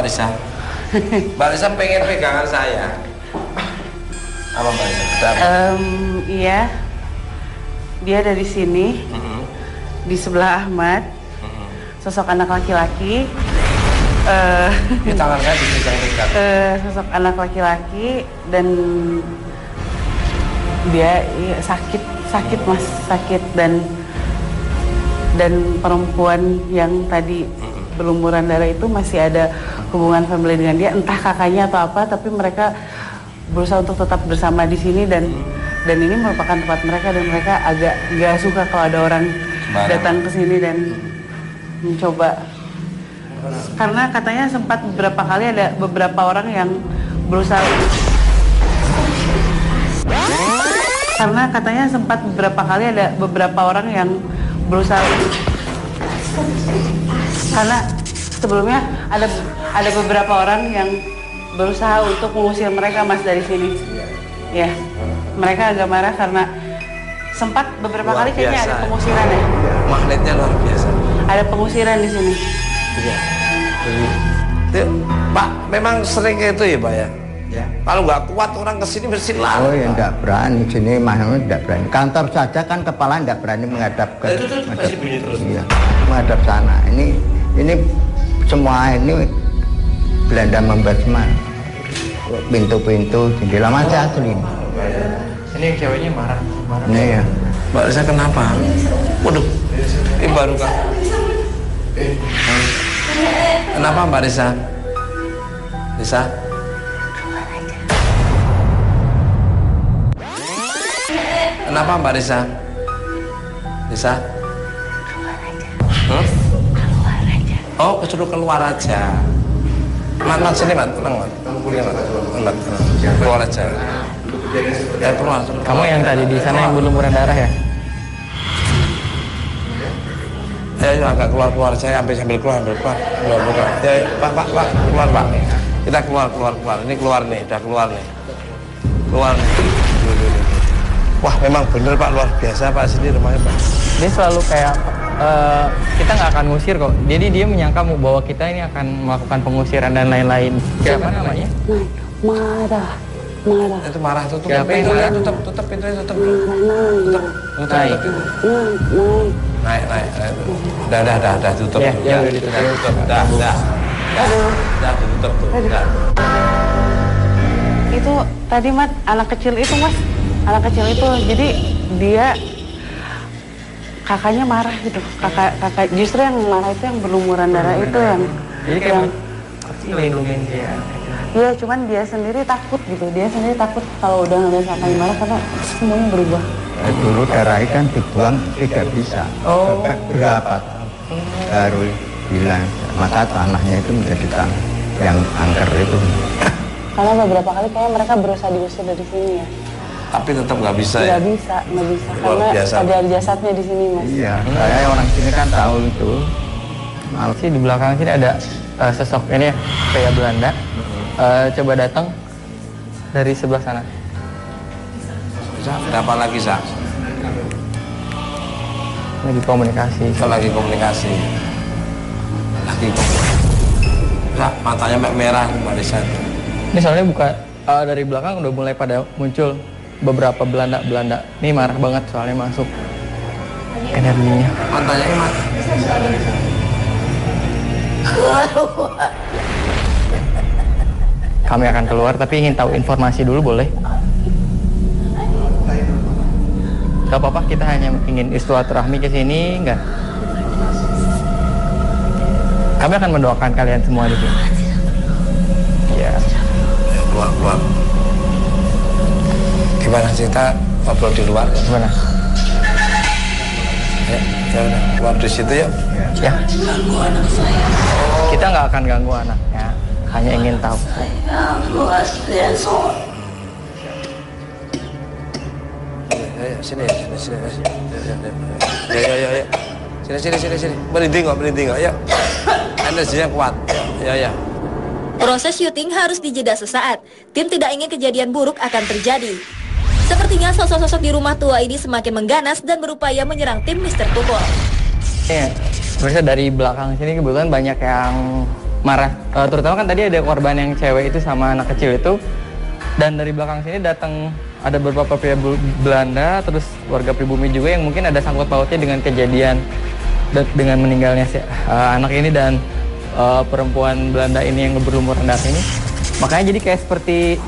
Risa? Mbak Risa pengen pegangan saya. Apa Mbak Risa? Iya. Dia dari sini. Di sebelah Ahmad. Sosok anak laki-laki. Di tangan saya dipegang-pegang. Sosok anak laki-laki dan dia sakit mas, sakit dan perempuan yang tadi berlumuran darah itu masih ada hubungan family dengan dia, entah kakaknya atau apa, tapi mereka berusaha untuk tetap bersama di sini dan ini merupakan tempat mereka dan mereka agak gak suka kalau ada orang datang ke sini dan mencoba, karena katanya sempat beberapa kali ada beberapa orang yang berusaha karena sebelumnya ada beberapa orang yang berusaha untuk mengusir mereka mas dari sini. Ya, mereka agak marah karena sempat beberapa kali kayaknya ada pengusiran ya. Magnetnya luar biasa. Ada pengusiran di sini. Iya. Pak, memang sering kayak itu ya Pak ya? Ya. Kalau nggak kuat orang kesini mesti lari. Oh ya nggak berani, sini mahal nggak berani. Kantor saja kan kepala nggak berani menghadap ke. Iya, menghadap sana. Ini semua ini Belanda membasman. Pintu-pintu jendela masih asli. Ini ceweknya marah. Ini ya. Mbak Risa kenapa? Waduh, ini baru kan. Kenapa Mbak Risa? Risa? Kenapa Mbak Risa? Risa? Keluar aja. Oh, kesuruh keluar aja. Mat, sini Mat, tenang Mat. Keluar aja. Ya keluar. Kamu yang tadi di sana yang berlumuran darah ya? Ya agak keluar saya sambil keluar. Ya Pak, keluar Pak. Kita keluar. Ini keluar nih, udah keluar nih. Wah memang bener Pak, luar biasa Pak sini rumahnya Pak. Dia selalu kayak kita nggak akan ngusir kok. Jadi dia menyangka bahwa kita ini akan melakukan pengusiran dan lain-lain. Siapa namanya? Marah. Itu marah, tutup pintunya, tutup pintunya, tutup pintu. Naik. Udah tutup. Ya, udah ditutup. Udah tutup tuh. Itu tadi Mat, anak kecil itu mas, jadi dia kakaknya marah gitu, kakak justru yang marah itu yang berlumuran darah itu yang jadi kayak melindungi dia. Iya, cuman dia sendiri takut gitu, kalau udah ngeliat kakaknya marah karena semuanya berubah. Dulu darah kan dibuang tidak bisa. Oh. Berapa baru bilang maka tanahnya itu menjadi tanah yang angker itu. Karena beberapa kali kayak mereka berusaha diusir dari sini ya. Tapi tetap nggak bisa ya? Nggak bisa. Karena ada jasadnya di sini mas. Iya, saya orang sini kan tahu itu. Sih di belakang sini ada sosok ini ya, pria Belanda. Coba datang dari sebelah sana. Ada apa lagi Sa? Lagi komunikasi. Lagi komunikasi. Sa, matanya merah Mbak Risa. Ini soalnya buka dari belakang udah mulai pada muncul beberapa Belanda. Ini marah banget soalnya masuk energinya. Matanya emak. Kami akan keluar tapi ingin tahu informasi dulu boleh? Gak apa-apa, kita hanya ingin silaturahmi ke sini, enggak? Kami akan mendoakan kalian semua di sini. Iya. Keluar. Gimana kita ngobrol di luar? Gimana? Ya udah, keluar di situ ya. Ya. Ganggu anak saya. Kita nggak akan ganggu anaknya, hanya ingin tahu. Sini. Ya. Sini. Merinding kok, ya. Energinya kuat. Ya. Proses syuting harus dijeda sesaat. Tim tidak ingin kejadian buruk akan terjadi. Sepertinya sosok-sosok di rumah tua ini semakin mengganas dan berupaya menyerang tim Mr. Pukul. Sebenarnya dari belakang sini kebetulan banyak yang marah. Terutama kan tadi ada korban yang cewek itu sama anak kecil itu, dan dari belakang sini datang ada beberapa pria Belanda, terus warga pribumi juga yang mungkin ada sangkut pautnya dengan kejadian dengan meninggalnya si anak ini dan perempuan Belanda ini yang berumur rendah ini. Makanya jadi kayak seperti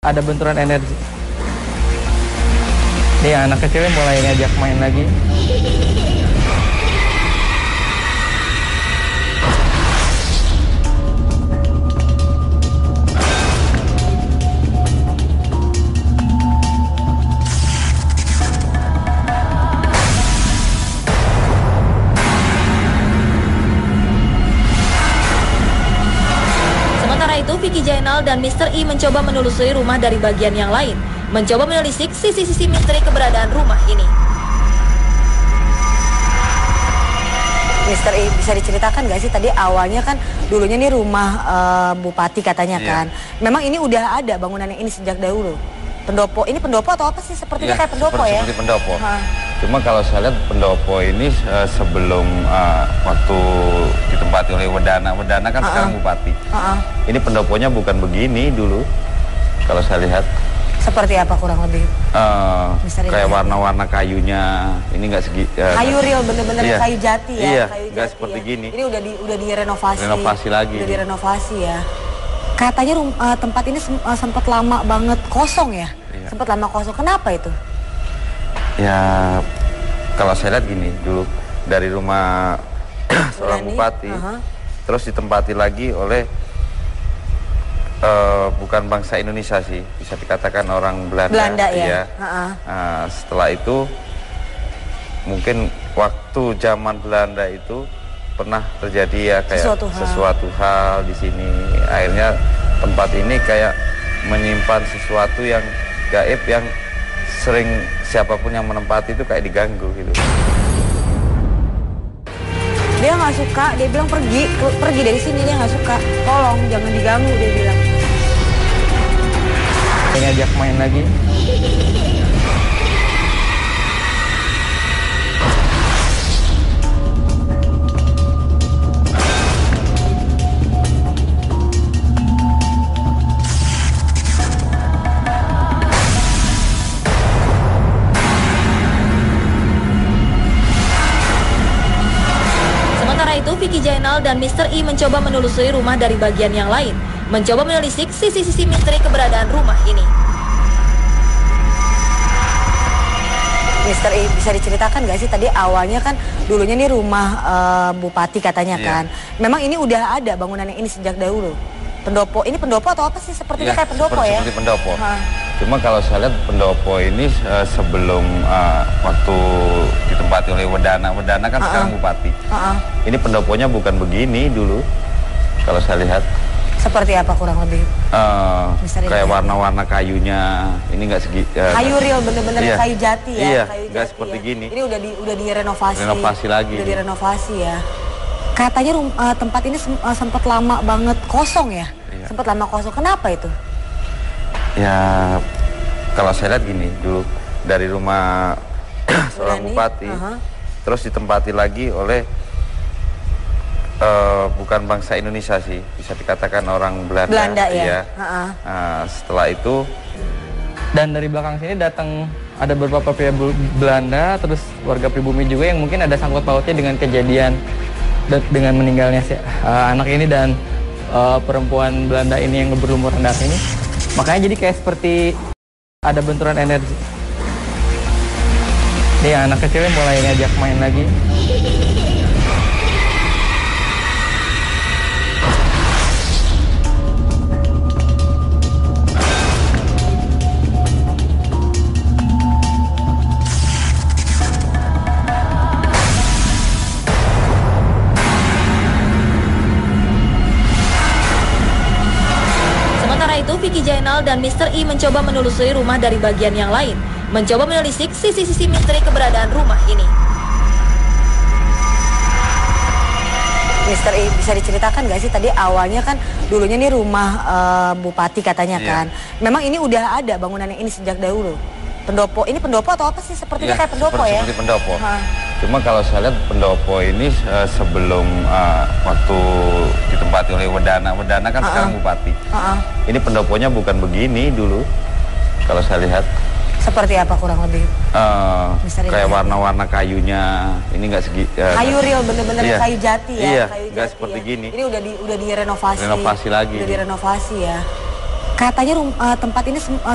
ada benturan energi. Nih anak kecilnya mulai ngajak main lagi. Vicky Jainal dan Mr. I mencoba menelusuri rumah dari bagian yang lain, mencoba menelisik sisi-sisi misteri keberadaan rumah ini. Mr. I, bisa diceritakan nggak sih tadi awalnya kan dulunya nih rumah Bupati katanya kan. Memang ini udah ada bangunannya ini sejak dahulu. Pendopo, ini pendopo atau apa sih? Sepertinya kayak pendopo ya? Seperti pendopo. Cuma kalau saya lihat pendopo ini sebelum waktu ditempati oleh Wedana kan sekarang Bupati. Ini pendoponya bukan begini dulu, kalau saya lihat. Seperti apa kurang lebih? Kayak warna-warna kayunya, ini nggak segi. Kayu real, bener-bener kayu jati ya? Iya, kayu nggak jati seperti ya. gini. Ini udah direnovasi. Renovasi lagi. Udah direnovasi ya. Katanya tempat ini sempat lama banget kosong ya? Iya. Sempat lama kosong. Kenapa itu? Ya, kalau saya lihat gini dulu dari rumah seorang bupati, terus ditempati lagi oleh bukan bangsa Indonesia sih, bisa dikatakan orang Belanda ya. Setelah itu mungkin waktu zaman Belanda itu pernah terjadi ya kayak sesuatu hal di sini. Akhirnya tempat ini kayak menyimpan sesuatu yang gaib yang sering siapapun yang menempati itu kayak diganggu gitu. Dia nggak suka, dia bilang pergi dari sini, dia nggak suka. Tolong jangan diganggu, dia bilang. Ngajak main lagi. Vicky Jainal dan Mr. I mencoba menelusuri rumah dari bagian yang lain, mencoba menelisik sisi-sisi misteri keberadaan rumah ini. Mr. I, bisa diceritakan nggak sih tadi awalnya kan dulunya nih rumah Bupati katanya kan. Memang ini udah ada bangunannya ini sejak dahulu. Pendopo, ini pendopo atau apa sih? Sepertinya kayak pendopo ya? Seperti pendopo. Cuma kalau saya lihat pendopo ini sebelum waktu ditempati oleh Wedana kan sekarang Bupati. Ini pendoponya bukan begini dulu, kalau saya lihat. Seperti apa kurang lebih? Kayak warna-warna kayunya, ini nggak segi. Kayu real, bener-bener kayu jati ya? Iya, kayu nggak jati seperti ya. gini. Ini udah direnovasi. Renovasi lagi. Udah direnovasi ya. Katanya tempat ini sempat lama banget kosong ya? Iya. Sempat lama kosong. Kenapa itu? Ya, kalau saya lihat gini dulu dari rumah seorang bupati, terus ditempati lagi oleh bukan bangsa Indonesia sih, bisa dikatakan orang Belanda ya. Setelah itu, dan dari belakang sini datang ada beberapa pria Belanda, terus warga pribumi juga yang mungkin ada sangkut pautnya dengan kejadian dengan meninggalnya si anak ini dan perempuan Belanda ini yang berumur rendah ini. Makanya jadi kayak seperti ada benturan energi. Nih anak kecilnya mulai ngajak main lagi. Vicky Jainal dan Mr. I mencoba menelusuri rumah dari bagian yang lain, mencoba menelisik sisi-sisi misteri keberadaan rumah ini. Mr. I, bisa diceritakan nggak sih tadi awalnya kan dulunya nih rumah Bupati katanya kan. Memang ini udah ada bangunannya ini sejak dahulu. Pendopo, ini pendopo atau apa sih? Sepertinya kayak pendopo ya? Seperti pendopo. Cuma kalau saya lihat pendopo ini sebelum waktu ditempati oleh Wedana kan sekarang bupati. Ini pendoponya bukan begini dulu, kalau saya lihat. Seperti apa kurang lebih? Kayak warna-warna kayunya, ini nggak segi. Kayu real, bener-bener iya. kayu jati ya. Iya, kayu nggak jati seperti ya. gini. Ini udah direnovasi. Renovasi lagi. Udah direnovasi ya. Katanya tempat ini